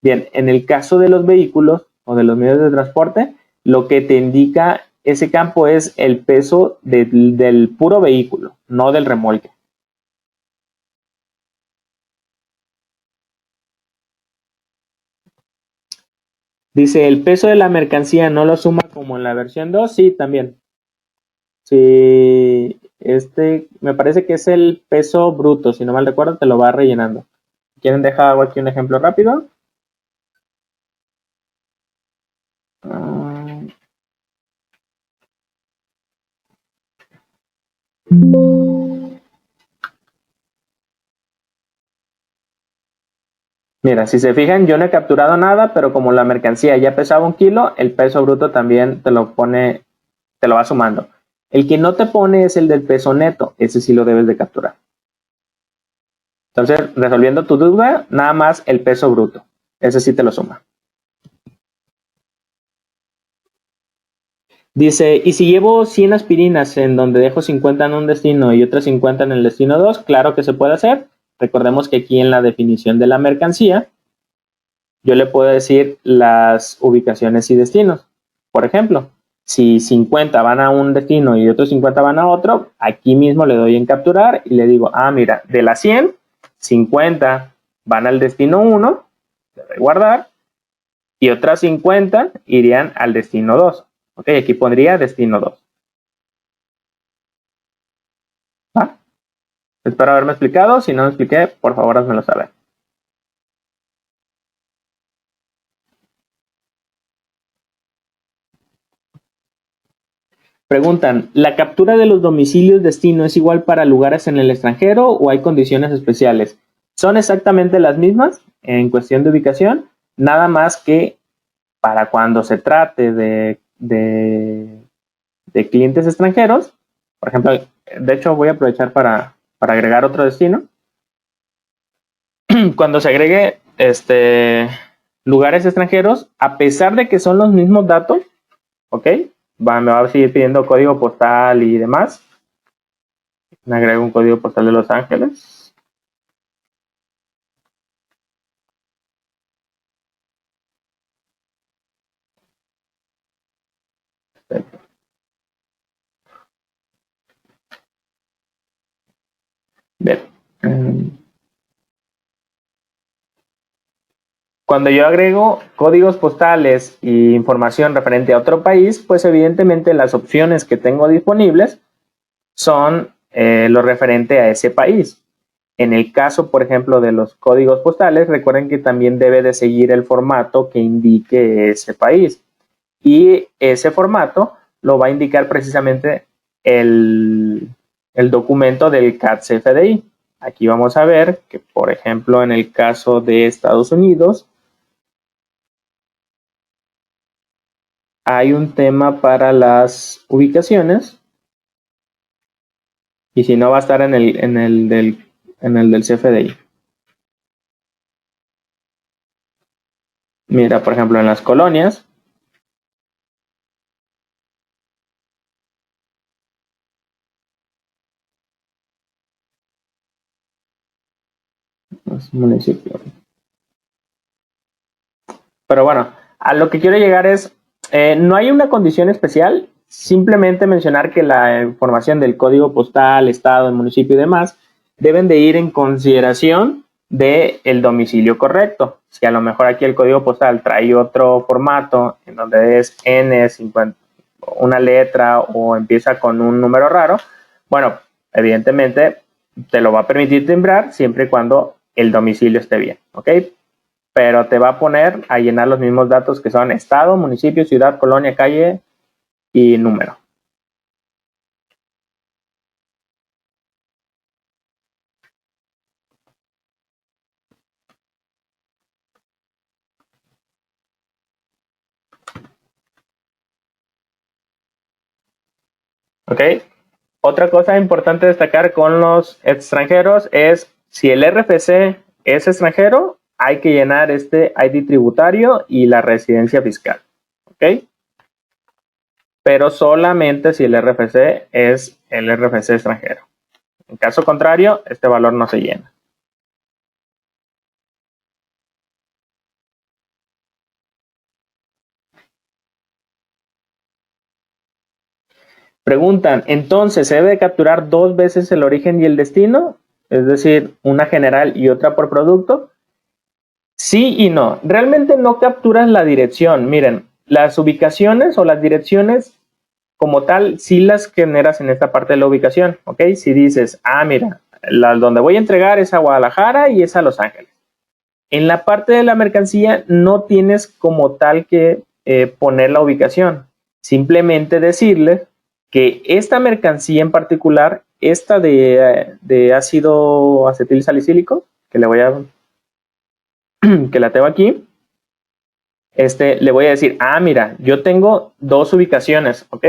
Bien, en el caso de los vehículos o de los medios de transporte, lo que te indica ese campo es el peso del puro vehículo, no del remolque. Dice, ¿el peso de la mercancía no lo suma como en la versión 2? Sí, también. Sí, me parece que es el peso bruto, si no mal recuerdo, te lo va rellenando. ¿Quieren dejar aquí un ejemplo rápido? Ah, mira, si se fijan, yo no he capturado nada, pero como la mercancía ya pesaba 1 kilo, el peso bruto también te lo pone, te lo va sumando. El que no te pone es el del peso neto, ese sí lo debes de capturar. Entonces, resolviendo tu duda, nada más el peso bruto, ese sí te lo suma. Dice, ¿y si llevo 100 aspirinas en donde dejo 50 en un destino y otras 50 en el destino 2? Claro que se puede hacer. Recordemos que aquí en la definición de la mercancía, yo le puedo decir las ubicaciones y destinos. Por ejemplo, si 50 van a un destino y otros 50 van a otro, aquí mismo le doy en capturar y le digo, ah, mira, de las 100, 50 van al destino 1, le doy guardar, y otras 50 irían al destino 2. Ok, aquí pondría destino 2. ¿Va? Espero haberme explicado. Si no me expliqué, por favor, házmelo saber. Preguntan, ¿la captura de los domicilios destino es igual para lugares en el extranjero o hay condiciones especiales? Son exactamente las mismas en cuestión de ubicación, nada más que para cuando se trate de clientes extranjeros, por ejemplo, de hecho voy a aprovechar para agregar otro destino. Cuando se agregue lugares extranjeros, a pesar de que son los mismos datos, ¿ok? Me va a seguir pidiendo código postal y demás. Me agrego un código postal de Los Ángeles. Bien. Cuando yo agrego códigos postales e información referente a otro país, pues evidentemente las opciones que tengo disponibles son lo referente a ese país. En el caso, por ejemplo, de los códigos postales, recuerden que también debe de seguir el formato que indique ese país. Y ese formato lo va a indicar precisamente el documento del CAT-CFDI. Aquí vamos a ver que, por ejemplo, en el caso de Estados Unidos, hay un tema para las ubicaciones y si no va a estar en el del CFDI. Mira, por ejemplo, en las colonias, los municipios. Pero bueno, a lo que quiero llegar es, No hay una condición especial, simplemente mencionar que la información del código postal, estado, municipio y demás deben de ir en consideración del domicilio correcto. Si a lo mejor aquí el código postal trae otro formato en donde es N50, una letra o empieza con un número raro, bueno, evidentemente te lo va a permitir timbrar siempre y cuando el domicilio esté bien, ¿ok? Pero te va a poner a llenar los mismos datos que son estado, municipio, ciudad, colonia, calle y número. ¿Ok? Otra cosa importante destacar con los extranjeros es si el RFC es extranjero, hay que llenar este ID tributario y la residencia fiscal. ¿Ok? Pero solamente si el RFC es el RFC extranjero. En caso contrario, este valor no se llena. Preguntan, entonces, ¿se debe capturar dos veces el origen y el destino? Es decir, una general y otra por producto. Sí y no. Realmente no capturas la dirección. Miren, las ubicaciones o las direcciones como tal, sí las generas en esta parte de la ubicación, ¿ok? Si dices, mira, donde voy a entregar es a Guadalajara y es a Los Ángeles. En la parte de la mercancía no tienes como tal que poner la ubicación. Simplemente decirle que esta mercancía en particular, esta de ácido acetil salicílico, que le voy a que la tengo aquí, le voy a decir, mira, yo tengo dos ubicaciones, ¿ok?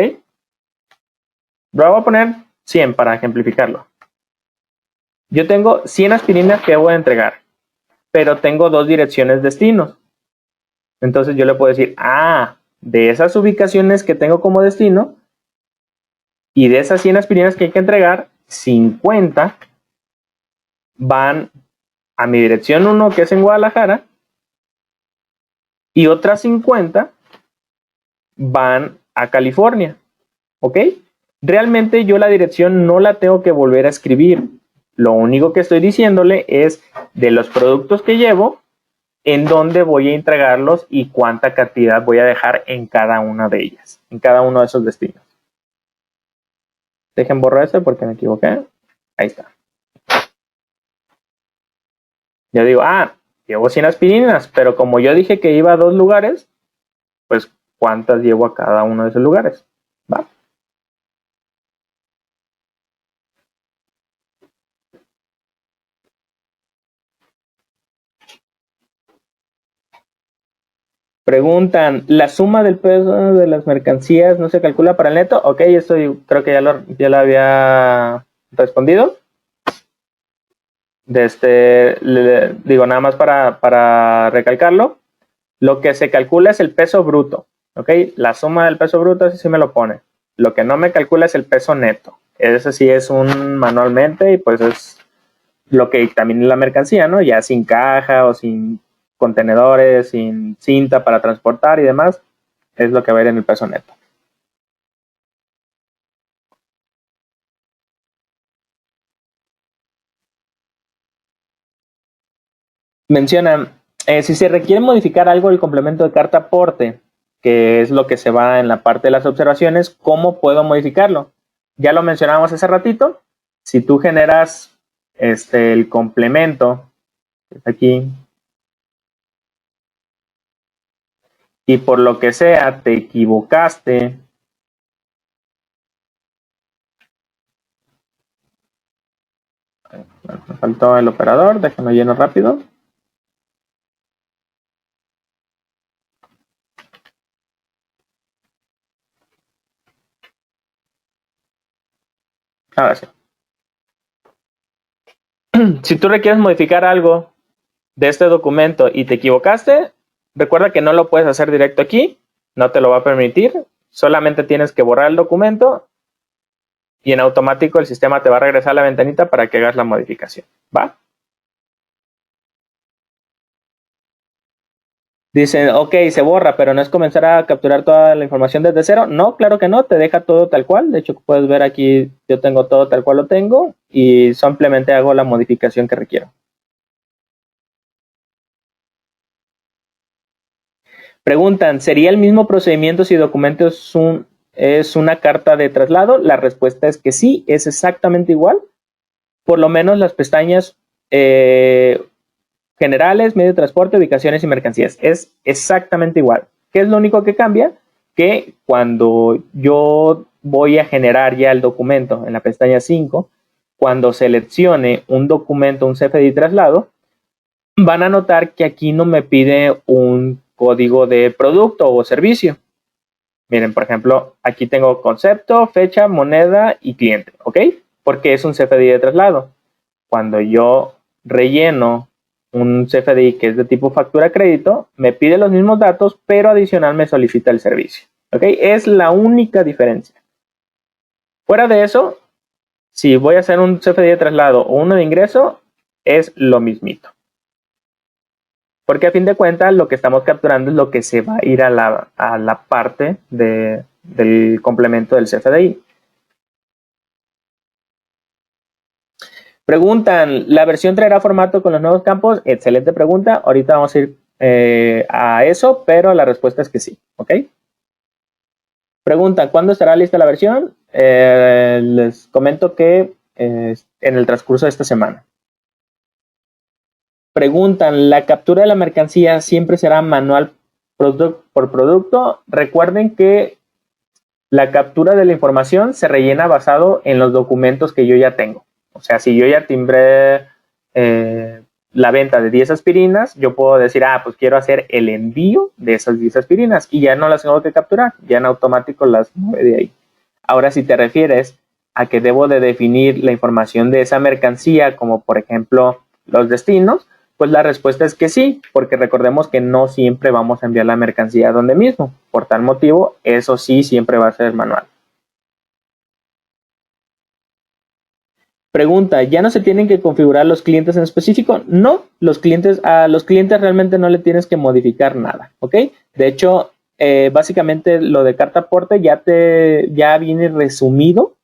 Voy a poner 100 para ejemplificarlo. Yo tengo 100 aspirinas que voy a entregar, pero tengo dos direcciones destinos. Entonces yo le puedo decir, de esas ubicaciones que tengo como destino y de esas 100 aspirinas que hay que entregar, 50 van a mi dirección 1, que es en Guadalajara, y otras 50 van a California, ¿ok? Realmente yo la dirección no la tengo que volver a escribir. Lo único que estoy diciéndole es de los productos que llevo, en dónde voy a entregarlos y cuánta cantidad voy a dejar en cada una de ellas, en cada uno de esos destinos. Dejen borrar este porque me equivoqué. Ahí está. Yo digo, llevo 100 aspirinas, pero como yo dije que iba a 2 lugares, pues cuántas llevo a cada uno de esos lugares. ¿Va? Preguntan, ¿la suma del peso de las mercancías no se calcula para el neto? Ok, esto creo que ya lo había respondido. Digo, nada más para recalcarlo, lo que se calcula es el peso bruto, ¿ok? La suma del peso bruto, ese sí me lo pone. Lo que no me calcula es el peso neto. Ese sí es un manualmente y pues es lo que también la mercancía, ¿no? Ya sin caja o sin contenedores, sin cinta para transportar y demás, es lo que va a ir en el peso neto. Mencionan, si se requiere modificar algo del complemento de carta aporte, que es lo que se va en la parte de las observaciones, ¿cómo puedo modificarlo? Ya lo mencionábamos hace ratito. Si tú generas el complemento aquí y por lo que sea te equivocaste, me faltó el operador, déjame lleno rápido. Ahora sí. Si tú requieres modificar algo de este documento y te equivocaste, recuerda que no lo puedes hacer directo aquí, no te lo va a permitir, solamente tienes que borrar el documento y en automático el sistema te va a regresar a la ventanita para que hagas la modificación, ¿va? Dicen, ok, se borra, pero no es comenzar a capturar toda la información desde cero. No, claro que no, te deja todo tal cual. De hecho, puedes ver aquí, yo tengo todo tal cual lo tengo y simplemente hago la modificación que requiero. Preguntan, ¿sería el mismo procedimiento si documento es una carta de traslado? La respuesta es que sí, es exactamente igual. Por lo menos las pestañas generales, medio de transporte, ubicaciones y mercancías. Es exactamente igual. ¿Qué es lo único que cambia? Que cuando yo voy a generar ya el documento en la pestaña 5, cuando seleccione un documento, un CFDI traslado, van a notar que aquí no me pide un código de producto o servicio. Miren, por ejemplo, aquí tengo concepto, fecha, moneda y cliente, ¿ok? Porque es un CFDI de traslado. Cuando yo relleno un CFDI que es de tipo factura crédito, me pide los mismos datos, pero adicional me solicita el servicio. ¿Ok? Es la única diferencia. Fuera de eso, si voy a hacer un CFDI de traslado o uno de ingreso, es lo mismito. Porque a fin de cuentas, lo que estamos capturando es lo que se va a ir a la parte del complemento del CFDI. Preguntan, ¿la versión traerá formato con los nuevos campos? Excelente pregunta. Ahorita vamos a ir a eso, pero la respuesta es que sí. ¿Ok? Pregunta, ¿cuándo estará lista la versión? Les comento que en el transcurso de esta semana. Preguntan, ¿la captura de la mercancía siempre será manual por producto? Recuerden que la captura de la información se rellena basado en los documentos que yo ya tengo. O sea, si yo ya timbré la venta de 10 aspirinas, yo puedo decir, pues quiero hacer el envío de esas 10 aspirinas y ya no las tengo que capturar, ya en automático las mueve de ahí. Ahora, si te refieres a que debo de definir la información de esa mercancía, como por ejemplo los destinos, pues la respuesta es que sí, porque recordemos que no siempre vamos a enviar la mercancía donde mismo. Por tal motivo, eso sí siempre va a ser manual. Pregunta, ¿ya no se tienen que configurar los clientes en específico? No, a los clientes realmente no le tienes que modificar nada, ¿ok? De hecho, básicamente lo de carta aporte ya viene resumido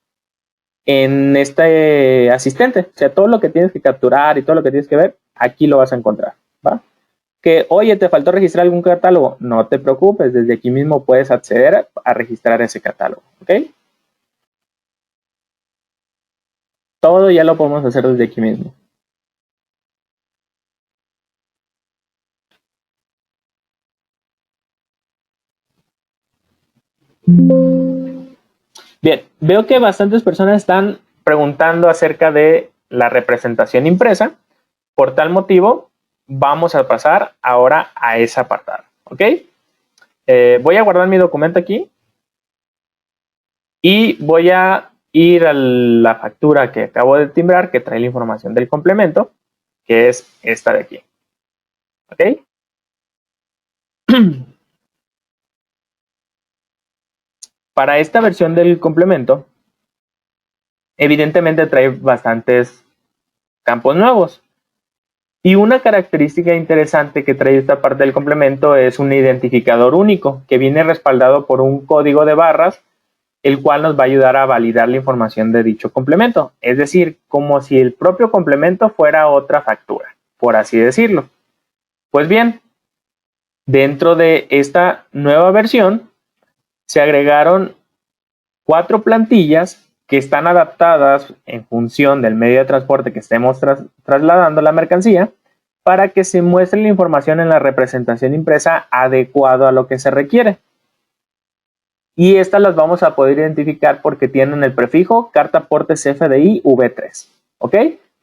en este asistente. O sea, todo lo que tienes que capturar y todo lo que tienes que ver, aquí lo vas a encontrar, ¿va? Que, oye, te faltó registrar algún catálogo, no te preocupes, desde aquí mismo puedes acceder a registrar ese catálogo, ¿ok? Todo ya lo podemos hacer desde aquí mismo. Bien, veo que bastantes personas están preguntando acerca de la representación impresa. Por tal motivo, vamos a pasar ahora a esa apartado, ¿ok? Voy a guardar mi documento aquí y voy a ir a la factura que acabo de timbrar, que trae la información del complemento, que es esta de aquí, ¿ok? Para esta versión del complemento, evidentemente trae bastantes campos nuevos. Y una característica interesante que trae esta parte del complemento es un identificador único que viene respaldado por un código de barras, el cual nos va a ayudar a validar la información de dicho complemento. Es decir, como si el propio complemento fuera otra factura, por así decirlo. Pues bien, dentro de esta nueva versión se agregaron 4 plantillas que están adaptadas en función del medio de transporte que estemos trasladando la mercancía para que se muestre la información en la representación impresa adecuado a lo que se requiere. Y estas las vamos a poder identificar porque tienen el prefijo carta aporte CFDI V3, ¿ok?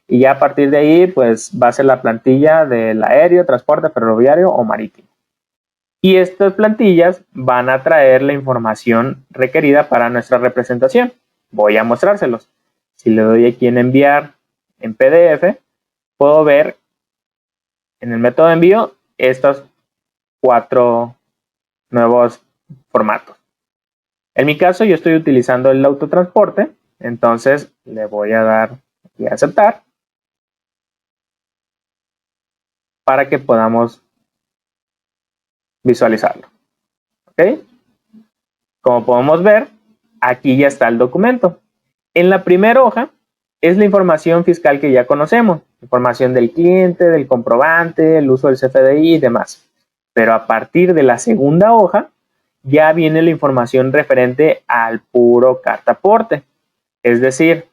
Y ya a partir de ahí, pues va a ser la plantilla del aéreo, transporte ferroviario o marítimo. Y estas plantillas van a traer la información requerida para nuestra representación. Voy a mostrárselos. Si le doy aquí en enviar en PDF, puedo ver en el método de envío estos 4 nuevos formatos. En mi caso, yo estoy utilizando el autotransporte, entonces le voy a dar aquí a aceptar para que podamos visualizarlo. ¿Ok? Como podemos ver, aquí ya está el documento. En la primera hoja es la información fiscal que ya conocemos, información del cliente, del comprobante, el uso del CFDI y demás. Pero a partir de la segunda hoja ya viene la información referente al puro cartaporte. Es decir,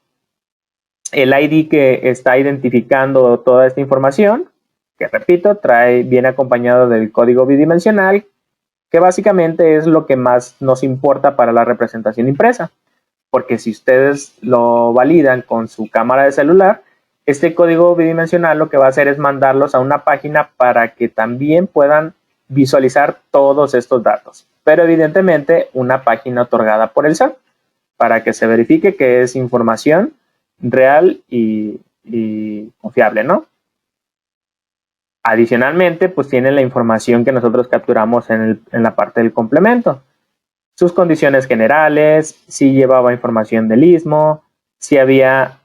el ID que está identificando toda esta información, que repito, viene acompañado del código bidimensional, que básicamente es lo que más nos importa para la representación impresa. Porque si ustedes lo validan con su cámara de celular, este código bidimensional lo que va a hacer es mandarlos a una página para que también puedan visualizar todos estos datos. Pero evidentemente una página otorgada por el SAT para que se verifique que es información real y confiable, ¿no? Adicionalmente, pues tiene la información que nosotros capturamos en la parte del complemento. Sus condiciones generales, si llevaba información del istmo, si había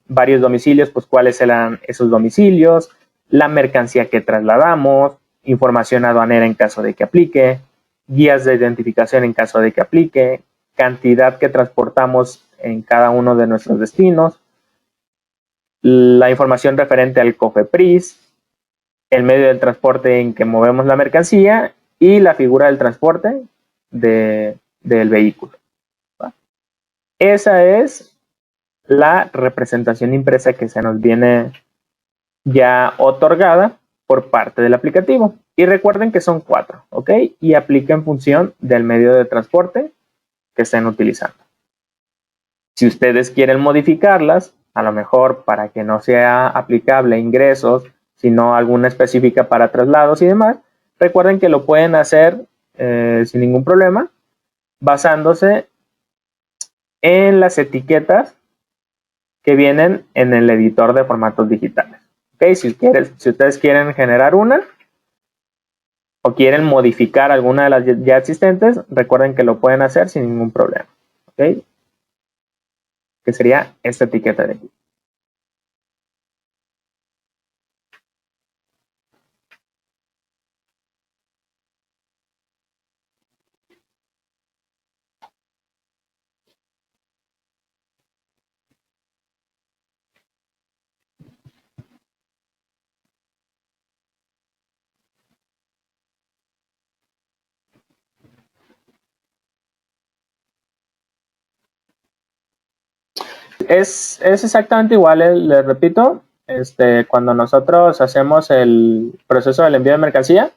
varios domicilios, pues cuáles eran esos domicilios, la mercancía que trasladamos, información aduanera en caso de que aplique, guías de identificación en caso de que aplique, cantidad que transportamos en cada uno de nuestros destinos, la información referente al COFEPRIS, el medio del transporte en que movemos la mercancía y la figura del transporte del vehículo. ¿Va? Esa es la representación impresa que se nos viene ya otorgada por parte del aplicativo. Y recuerden que son 4, ¿ok? Y aplica en función del medio de transporte que estén utilizando. Si ustedes quieren modificarlas, a lo mejor para que no sea aplicable ingresos, sino alguna específica para traslados y demás, recuerden que lo pueden hacer sin ningún problema, basándose en las etiquetas que vienen en el editor de formatos digitales. ¿Okay? Si ustedes quieren generar una o quieren modificar alguna de las ya existentes, recuerden que lo pueden hacer sin ningún problema. ¿Okay? Que sería esta etiqueta de aquí. Es exactamente igual, les repito, cuando nosotros hacemos el proceso del envío de mercancía,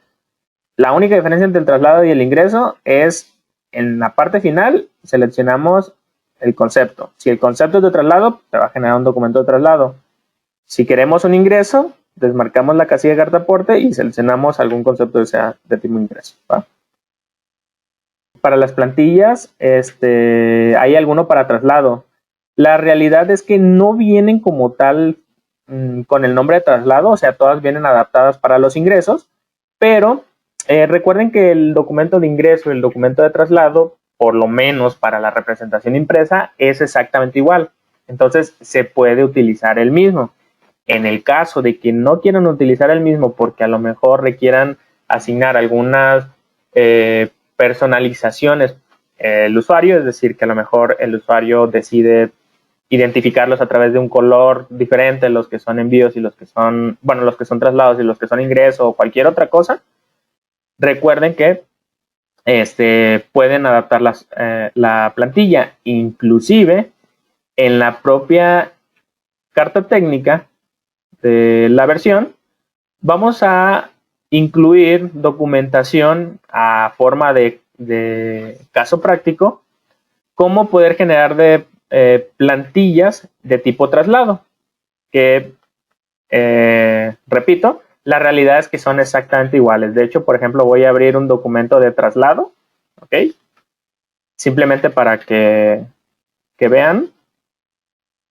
la única diferencia entre el traslado y el ingreso es en la parte final seleccionamos el concepto. Si el concepto es de traslado, te va a generar un documento de traslado. Si queremos un ingreso, desmarcamos la casilla de cartaporte y seleccionamos algún concepto que sea de tipo ingreso. ¿Va? Para las plantillas, hay alguno para traslado. La realidad es que no vienen como tal con el nombre de traslado, o sea, todas vienen adaptadas para los ingresos, pero recuerden que el documento de ingreso y el documento de traslado, por lo menos para la representación impresa, es exactamente igual. Entonces, se puede utilizar el mismo. En el caso de que no quieran utilizar el mismo porque a lo mejor requieran asignar algunas personalizaciones el usuario, es decir, que a lo mejor el usuario decide identificarlos a través de un color diferente, los que son envíos y los que son, bueno, los que son traslados y los que son ingresos o cualquier otra cosa. Recuerden que pueden adaptar la plantilla, inclusive en la propia carta técnica de la versión, vamos a incluir documentación a forma de caso práctico, cómo poder generar plantillas de tipo traslado, que, repito, la realidad es que son exactamente iguales. De hecho, por ejemplo, voy a abrir un documento de traslado, ¿ok? Simplemente para que vean,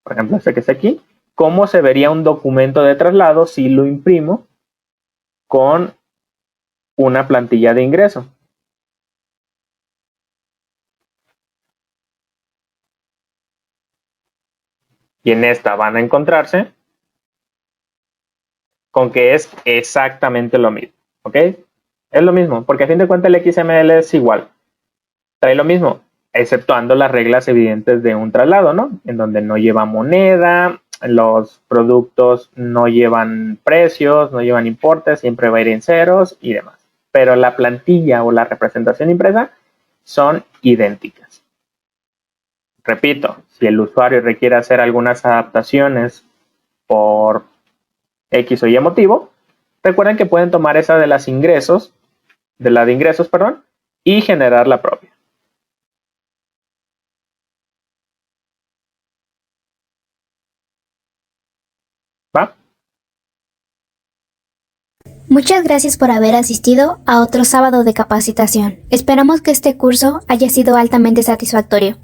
por ejemplo, este que está aquí, cómo se vería un documento de traslado si lo imprimo con una plantilla de ingreso. Y en esta van a encontrarse con que es exactamente lo mismo, ¿ok? Es lo mismo, porque a fin de cuentas el XML es igual. Trae lo mismo, exceptuando las reglas evidentes de un traslado, ¿no? En donde no lleva moneda, los productos no llevan precios, no llevan importes, siempre va a ir en ceros y demás. Pero la plantilla o la representación impresa son idénticas. Repito, si el usuario requiere hacer algunas adaptaciones por X o Y motivo, recuerden que pueden tomar esa de las ingresos, y generar la propia. ¿Va? Muchas gracias por haber asistido a otro sábado de capacitación. Esperamos que este curso haya sido altamente satisfactorio.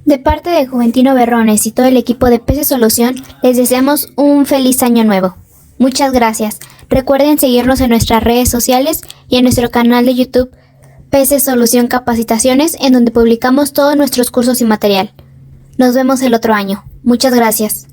De parte de Juventino Berrones y todo el equipo de PC Solución, les deseamos un feliz año nuevo. Muchas gracias. Recuerden seguirnos en nuestras redes sociales y en nuestro canal de YouTube PC Solución Capacitaciones, en donde publicamos todos nuestros cursos y material. Nos vemos el otro año. Muchas gracias.